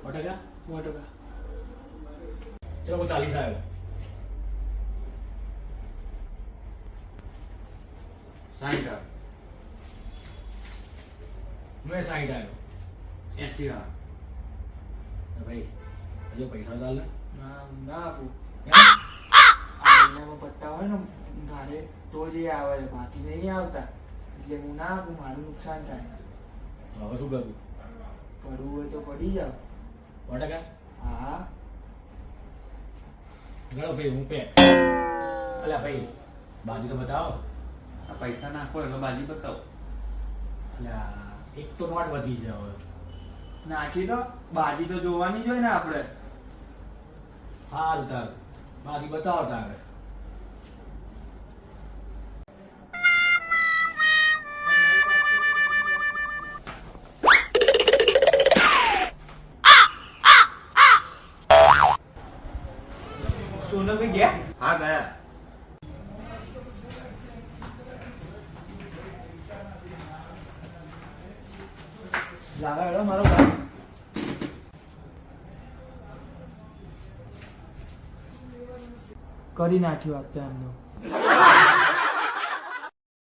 ટકા 100%. ચલો હું 40 આવ્યો. 60 આવે. મેં 60 આવ્યો. 80 આવે. ભાઈ હજુ પૈસા ચાલ ને ના આપું. કેમ? આ મહિનામાં પત્તા હોય ને ઘરે તો જ એ આવે છે, બાકી નહીં આવતા. એટલે હું ના આપું, મારું નુકસાન થાય. તો હવે શું કરું? પડવું હોય તો પડી જાવ. 100%? હા. ગણો ભાઈ હું પેક. અલ્યા ભાઈ બાજી તો બતાવો. આ પૈસા નાખો એટલે બાજી બતાવો. અલ્યા એક તો નોટ વધી છે હવે. નાખી દો, બાજી તો જોવાની જ હોય ને આપણે. સારું તારું બાજી બતાવો તારે. સોનભાઈ ગયા? હા ગયા. લાगा હેડો મારો ભાઈ. કરી નાખ્યું અત્યારનું.